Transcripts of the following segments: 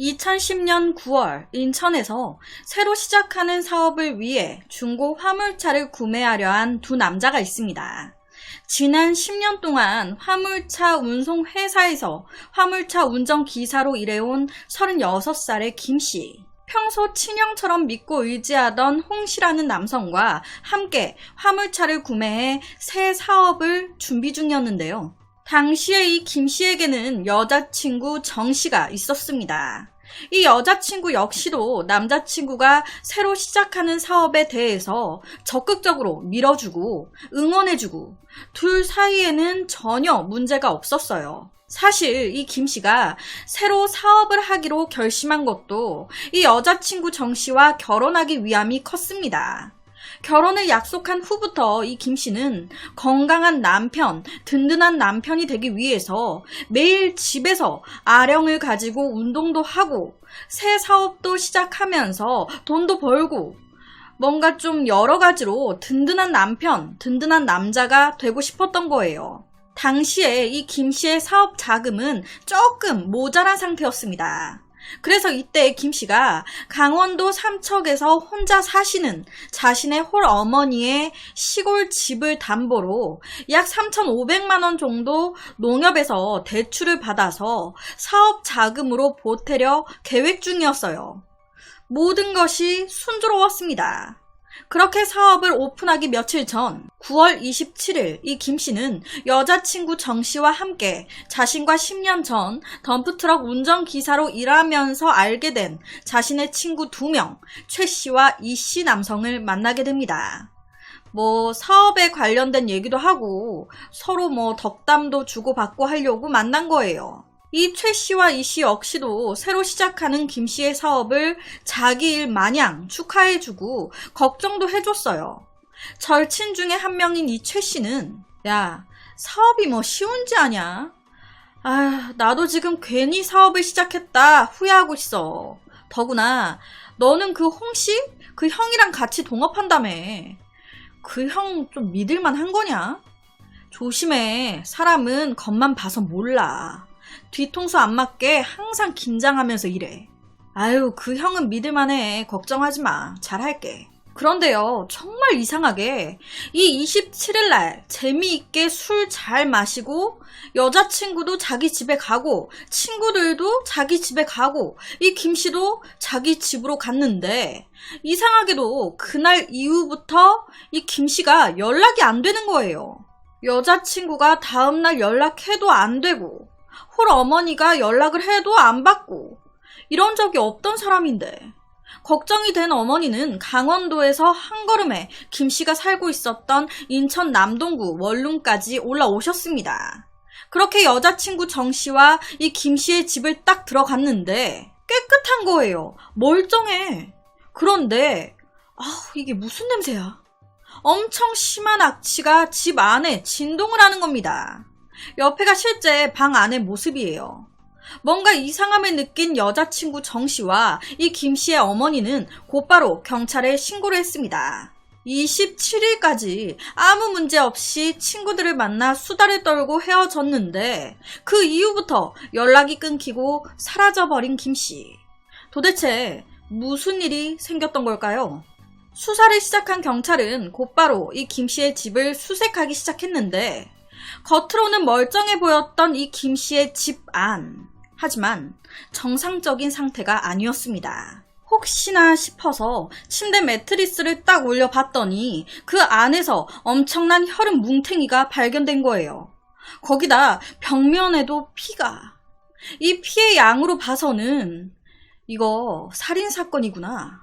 2010년 9월 인천에서 새로 시작하는 사업을 위해 중고 화물차를 구매하려 한 두 남자가 있습니다. 지난 10년 동안 화물차 운송회사에서 화물차 운전기사로 일해온 36살의 김씨. 평소 친형처럼 믿고 의지하던 홍씨라는 남성과 함께 화물차를 구매해 새 사업을 준비 중이었는데요. 당시에 이 김씨에게는 여자친구 정씨가 있었습니다. 이 여자친구 역시도 남자친구가 새로 시작하는 사업에 대해서 적극적으로 밀어주고 응원해주고 둘 사이에는 전혀 문제가 없었어요. 사실 이 김씨가 새로 사업을 하기로 결심한 것도 이 여자친구 정씨와 결혼하기 위함이 컸습니다. 결혼을 약속한 후부터 이 김씨는 건강한 남편, 든든한 남편이 되기 위해서 매일 집에서 아령을 가지고 운동도 하고 새 사업도 시작하면서 돈도 벌고 뭔가 좀 여러 가지로 든든한 남편, 든든한 남자가 되고 싶었던 거예요. 당시에 이 김씨의 사업 자금은 조금 모자란 상태였습니다. 그래서 이때 김씨가 강원도 삼척에서 혼자 사시는 자신의 홀어머니의 시골 집을 담보로 약 3,500만 원 정도 농협에서 대출을 받아서 사업 자금으로 보태려 계획 중이었어요. 모든 것이 순조로웠습니다. 그렇게 사업을 오픈하기 며칠 전 9월 27일 이 김씨는 여자친구 정씨와 함께 자신과 10년 전 덤프트럭 운전기사로 일하면서 알게 된 자신의 친구 2명, 최씨와 이씨 남성을 만나게 됩니다. 사업에 관련된 얘기도 하고 서로 덕담도 주고받고 하려고 만난 거예요. 이 최씨와 이씨 역시도 새로 시작하는 김씨의 사업을 자기 일 마냥 축하해주고 걱정도 해줬어요. 절친 중에 한 명인 이 최씨는 야, 사업이 쉬운지 아냐? 나도 지금 괜히 사업을 시작했다 후회하고 있어. 더구나 너는 그 홍씨? 그 형이랑 같이 동업한다며. 그 형 좀 믿을만 한 거냐? 조심해. 사람은 겉만 봐서 몰라. 뒤통수 안 맞게 항상 긴장하면서 일해. 그 형은 믿을만해. 걱정하지 마. 잘할게. 그런데요, 정말 이상하게 이 27일날 재미있게 술 잘 마시고 여자친구도 자기 집에 가고 친구들도 자기 집에 가고 이 김씨도 자기 집으로 갔는데 이상하게도 그날 이후부터 이 김씨가 연락이 안 되는 거예요. 여자친구가 다음날 연락해도 안 되고 홀어머니가 연락을 해도 안 받고 이런 적이 없던 사람인데 걱정이 된 어머니는 강원도에서 한 걸음에 김씨가 살고 있었던 인천 남동구 원룸까지 올라오셨습니다. 그렇게 여자친구 정씨와 이 김씨의 집을 딱 들어갔는데 깨끗한 거예요. 멀쩡해. 그런데 이게 무슨 냄새야? 엄청 심한 악취가 집 안에 진동을 하는 겁니다. 옆에가 실제 방 안의 모습이에요. 뭔가 이상함을 느낀 여자친구 정씨와 이 김씨의 어머니는 곧바로 경찰에 신고를 했습니다. 27일까지 아무 문제 없이 친구들을 만나 수다를 떨고 헤어졌는데 그 이후부터 연락이 끊기고 사라져버린 김씨. 도대체 무슨 일이 생겼던 걸까요? 수사를 시작한 경찰은 곧바로 이 김씨의 집을 수색하기 시작했는데 겉으로는 멀쩡해 보였던 이 김씨의 집 안. 하지만 정상적인 상태가 아니었습니다. 혹시나 싶어서 침대 매트리스를 딱 올려봤더니 그 안에서 엄청난 혈흔 뭉탱이가 발견된 거예요. 거기다 벽면에도 피가. 이 피의 양으로 봐서는 이거 살인사건이구나.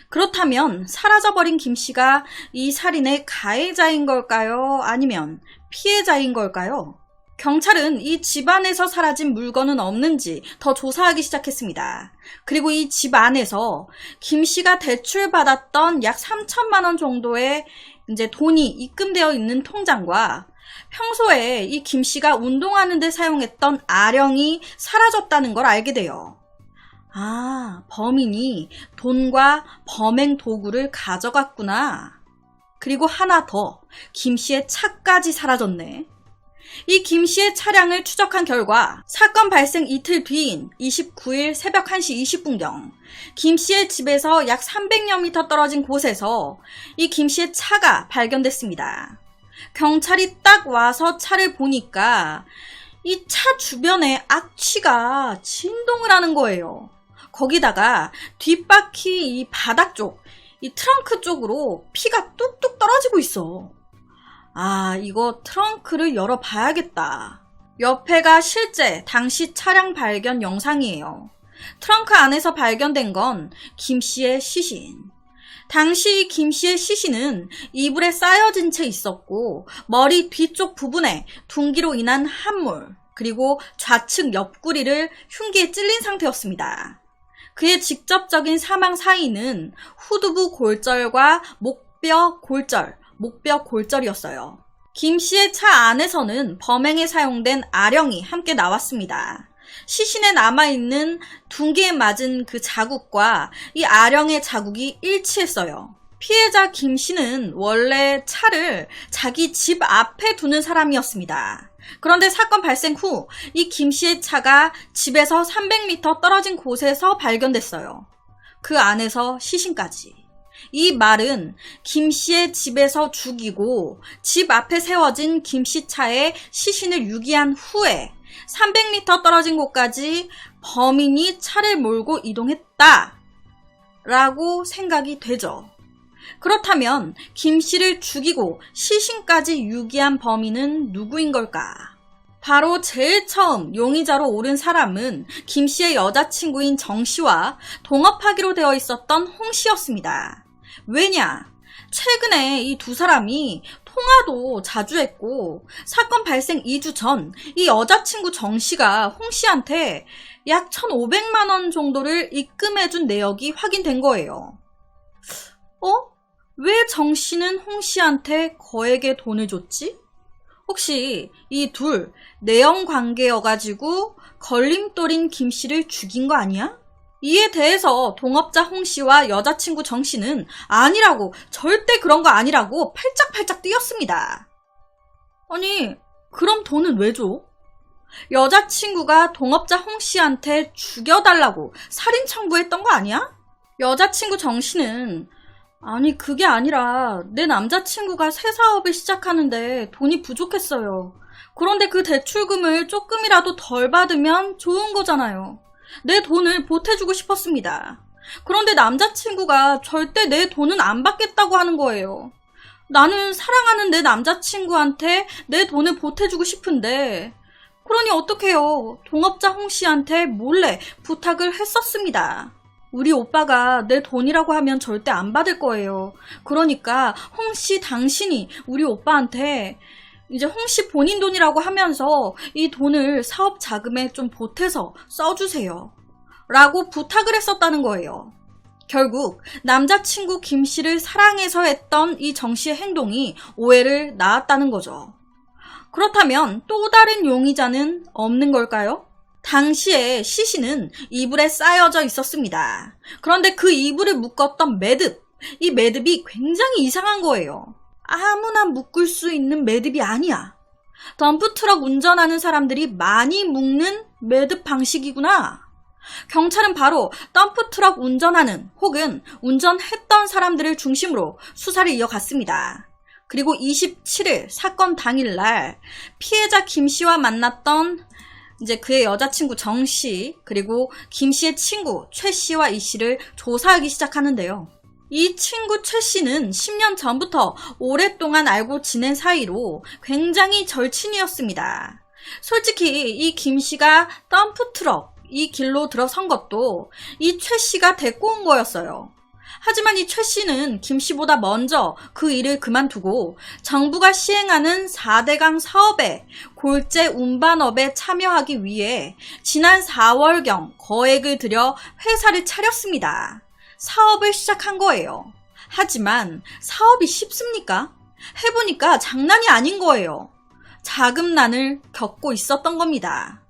그렇다면 사라져버린 김씨가 이 살인의 가해자인 걸까요? 아니면 피해자인 걸까요? 경찰은 이 집안에서 사라진 물건은 없는지 더 조사하기 시작했습니다. 그리고 이 집 안에서 김씨가 대출받았던 약 3천만 원 정도의 돈이 입금되어 있는 통장과 평소에 이 김씨가 운동하는 데 사용했던 아령이 사라졌다는 걸 알게 돼요. 범인이 돈과 범행 도구를 가져갔구나. 그리고 하나 더, 김씨의 차까지 사라졌네. 이 김 씨의 차량을 추적한 결과 사건 발생 이틀 뒤인 29일 새벽 1시 20분경 김 씨의 집에서 약 300여 미터 떨어진 곳에서 이 김 씨의 차가 발견됐습니다. 경찰이 딱 와서 차를 보니까 이 차 주변에 악취가 진동을 하는 거예요. 거기다가 뒷바퀴 이 바닥 쪽, 이 트렁크 쪽으로 피가 뚝뚝 떨어지고 있어. 아, 이거 트렁크를 열어봐야겠다. 옆에가 실제 당시 차량 발견 영상이에요. 트렁크 안에서 발견된 건 김 씨의 시신. 당시 김 씨의 시신은 이불에 쌓여진 채 있었고 머리 뒤쪽 부분에 둔기로 인한 함몰, 그리고 좌측 옆구리를 흉기에 찔린 상태였습니다. 그의 직접적인 사망 사인은 후두부 골절과 목뼈 골절이었어요. 김 씨의 차 안에서는 범행에 사용된 아령이 함께 나왔습니다. 시신에 남아있는 둔기에 맞은 그 자국과 이 아령의 자국이 일치했어요. 피해자 김 씨는 원래 차를 자기 집 앞에 두는 사람이었습니다. 그런데 사건 발생 후 이 김 씨의 차가 집에서 300m 떨어진 곳에서 발견됐어요. 그 안에서 시신까지. 이 말은 김 씨의 집에서 죽이고 집 앞에 세워진 김 씨 차에 시신을 유기한 후에 300m 떨어진 곳까지 범인이 차를 몰고 이동했다 라고 생각이 되죠. 그렇다면 김 씨를 죽이고 시신까지 유기한 범인은 누구인 걸까? 바로 제일 처음 용의자로 오른 사람은 김 씨의 여자친구인 정 씨와 동업하기로 되어 있었던 홍 씨였습니다. 왜냐? 최근에 이 두 사람이 통화도 자주 했고 사건 발생 2주 전 이 여자친구 정 씨가 홍 씨한테 약 1,500만 원 정도를 입금해준 내역이 확인된 거예요. 왜 정 씨는 홍 씨한테 거액의 돈을 줬지? 혹시 이 둘 내연 관계여가지고 걸림돌인 김 씨를 죽인 거 아니야? 이에 대해서 동업자 홍 씨와 여자친구 정 씨는 아니라고, 절대 그런 거 아니라고 팔짝팔짝 뛰었습니다. 아니, 그럼 돈은 왜 줘? 여자친구가 동업자 홍 씨한테 죽여달라고 살인 청구했던 거 아니야? 여자친구 정 씨는 아니, 그게 아니라 내 남자친구가 새 사업을 시작하는데 돈이 부족했어요. 그런데 그 대출금을 조금이라도 덜 받으면 좋은 거잖아요. 내 돈을 보태주고 싶었습니다. 그런데 남자친구가 절대 내 돈은 안 받겠다고 하는 거예요. 나는 사랑하는 내 남자친구한테 내 돈을 보태주고 싶은데, 그러니 어떡해요. 동업자 홍 씨한테 몰래 부탁을 했었습니다. 우리 오빠가 내 돈이라고 하면 절대 안 받을 거예요. 그러니까 홍 씨 당신이 우리 오빠한테 이제 홍 씨 본인 돈이라고 하면서 이 돈을 사업 자금에 좀 보태서 써주세요. 라고 부탁을 했었다는 거예요. 결국 남자친구 김 씨를 사랑해서 했던 이 정 씨의 행동이 오해를 낳았다는 거죠. 그렇다면 또 다른 용의자는 없는 걸까요? 당시에 시신은 이불에 쌓여져 있었습니다. 그런데 그 이불을 묶었던 매듭, 이 매듭이 굉장히 이상한 거예요. 아무나 묶을 수 있는 매듭이 아니야. 덤프트럭 운전하는 사람들이 많이 묶는 매듭 방식이구나. 경찰은 바로 덤프트럭 운전하는 혹은 운전했던 사람들을 중심으로 수사를 이어갔습니다. 그리고 27일 사건 당일날 피해자 김 씨와 만났던 이제 그의 여자친구 정 씨, 그리고 김 씨의 친구 최 씨와 이 씨를 조사하기 시작하는데요. 이 친구 최 씨는 10년 전부터 오랫동안 알고 지낸 사이로 굉장히 절친이었습니다. 솔직히 이 김 씨가 덤프트럭 이 길로 들어선 것도 이 최 씨가 데리고 온 거였어요. 하지만 이 최 씨는 김 씨보다 먼저 그 일을 그만두고 정부가 시행하는 4대강 사업에 골재 운반업에 참여하기 위해 지난 4월경 거액을 들여 회사를 차렸습니다. 사업을 시작한 거예요. 하지만 사업이 쉽습니까? 해보니까 장난이 아닌 거예요. 자금난을 겪고 있었던 겁니다.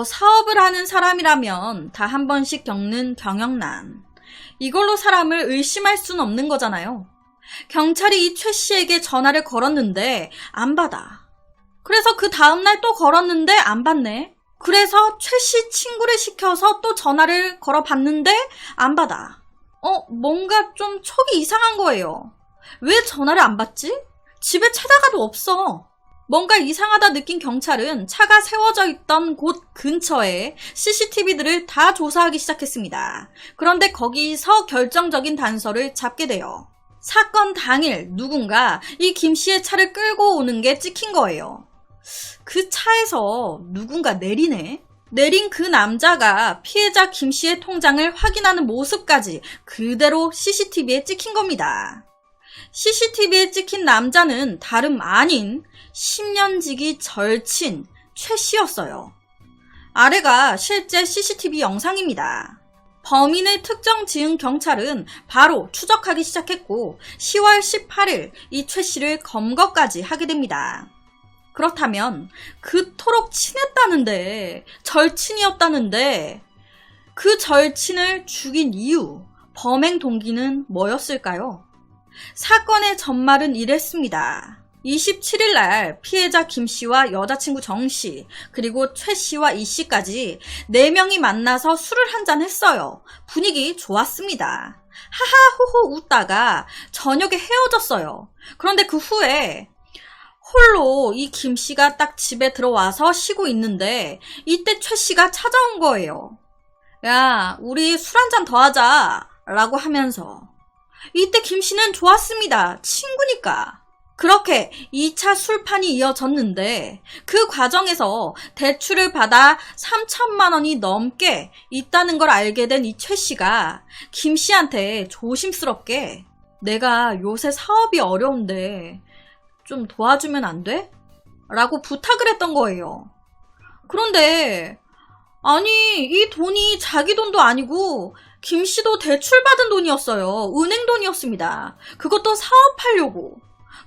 사업을 하는 사람이라면 다 한 번씩 겪는 경영난. 이걸로 사람을 의심할 수는 없는 거잖아요. 경찰이 이 최 씨에게 전화를 걸었는데 안 받아. 그래서 그 다음날 또 걸었는데 안 받네. 그래서 최씨 친구를 시켜서 또 전화를 걸어봤는데 안 받아. 뭔가 좀 촉이 이상한 거예요. 왜 전화를 안 받지? 집에 찾아가도 없어. 뭔가 이상하다 느낀 경찰은 차가 세워져 있던 곳 근처에 CCTV들을 다 조사하기 시작했습니다. 그런데 거기서 결정적인 단서를 잡게 돼요. 사건 당일 누군가 이 김 씨의 차를 끌고 오는 게 찍힌 거예요. 그 차에서 누군가 내리네? 내린 그 남자가 피해자 김 씨의 통장을 확인하는 모습까지 그대로 CCTV에 찍힌 겁니다. CCTV에 찍힌 남자는 다름 아닌 10년지기 절친 최 씨였어요. 아래가 실제 CCTV 영상입니다. 범인을 특정 지은 경찰은 바로 추적하기 시작했고 10월 18일 이 최 씨를 검거까지 하게 됩니다. 그렇다면 그토록 친했다는데, 절친이었다는데 그 절친을 죽인 이유, 범행 동기는 뭐였을까요? 사건의 전말은 이랬습니다. 27일 날 피해자 김 씨와 여자친구 정 씨, 그리고 최 씨와 이 씨까지 4명이 만나서 술을 한잔 했어요. 분위기 좋았습니다. 하하호호 웃다가 저녁에 헤어졌어요. 그런데 그 후에 홀로 이 김 씨가 딱 집에 들어와서 쉬고 있는데 이때 최 씨가 찾아온 거예요. 야, 우리 술 한잔 더 하자 라고 하면서. 이때 김 씨는 좋았습니다. 친구니까. 그렇게 2차 술판이 이어졌는데 그 과정에서 대출을 받아 3천만 원이 넘게 있다는 걸 알게 된 이 최 씨가 김 씨한테 조심스럽게 내가 요새 사업이 어려운데 좀 도와주면 안 돼? 라고 부탁을 했던 거예요. 그런데 아니 이 돈이 자기 돈도 아니고 김 씨도 대출받은 돈이었어요. 은행 돈이었습니다. 그것도 사업하려고.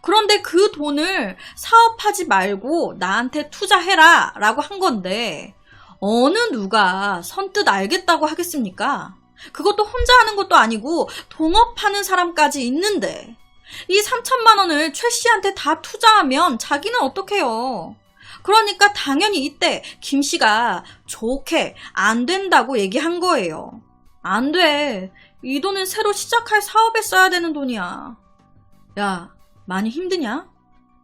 그런데 그 돈을 사업하지 말고 나한테 투자해라 라고 한 건데 어느 누가 선뜻 알겠다고 하겠습니까? 그것도 혼자 하는 것도 아니고 동업하는 사람까지 있는데 이 3천만 원을 최 씨한테 다 투자하면 자기는 어떡해요? 그러니까 당연히 이때 김 씨가 좋게 안 된다고 얘기한 거예요. 안 돼. 이 돈은 새로 시작할 사업에 써야 되는 돈이야. 야, 많이 힘드냐?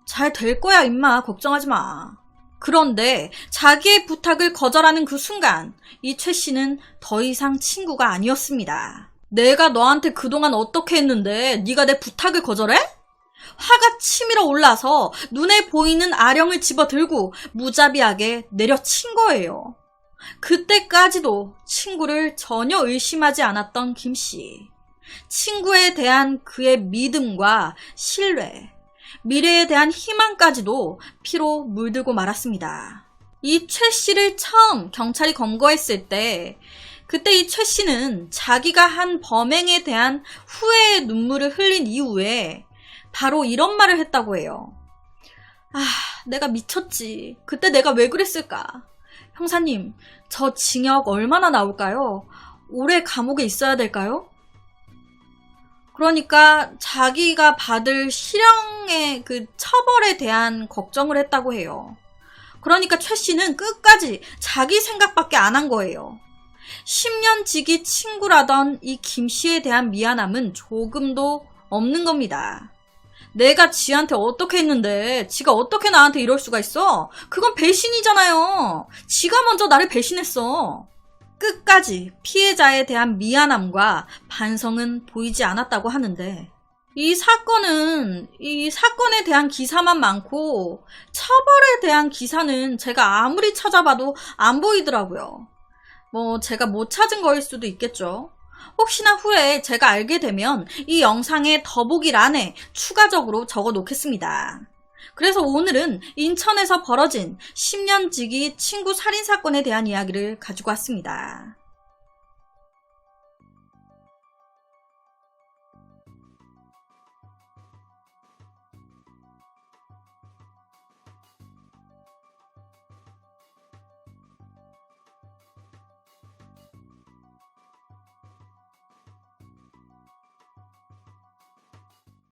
잘 될 거야, 임마. 걱정하지 마. 그런데 자기의 부탁을 거절하는 그 순간 이 최 씨는 더 이상 친구가 아니었습니다. 내가 너한테 그동안 어떻게 했는데 네가 내 부탁을 거절해? 화가 치밀어 올라서 눈에 보이는 아령을 집어들고 무자비하게 내려친 거예요. 그때까지도 친구를 전혀 의심하지 않았던 김 씨. 친구에 대한 그의 믿음과 신뢰, 미래에 대한 희망까지도 피로 물들고 말았습니다. 이 최 씨를 처음 경찰이 검거했을 때 그때 이 최 씨는 자기가 한 범행에 대한 후회의 눈물을 흘린 이후에 바로 이런 말을 했다고 해요. 아, 내가 미쳤지. 그때 내가 왜 그랬을까? 형사님, 저 징역 얼마나 나올까요? 오래 감옥에 있어야 될까요? 그러니까 자기가 받을 실형의 그 처벌에 대한 걱정을 했다고 해요. 그러니까 최 씨는 끝까지 자기 생각밖에 안 한 거예요. 10년 지기 친구라던 이 김 씨에 대한 미안함은 조금도 없는 겁니다. 내가 지한테 어떻게 했는데 지가 어떻게 나한테 이럴 수가 있어? 그건 배신이잖아요. 지가 먼저 나를 배신했어. 끝까지 피해자에 대한 미안함과 반성은 보이지 않았다고 하는데 이 사건에 대한 기사만 많고 처벌에 대한 기사는 제가 아무리 찾아봐도 안 보이더라고요. 제가 못 찾은 거일 수도 있겠죠. 혹시나 후에 제가 알게 되면 이 영상의 더보기란에 추가적으로 적어 놓겠습니다. 그래서 오늘은 인천에서 벌어진 10년 지기 친구 살인사건에 대한 이야기를 가지고 왔습니다.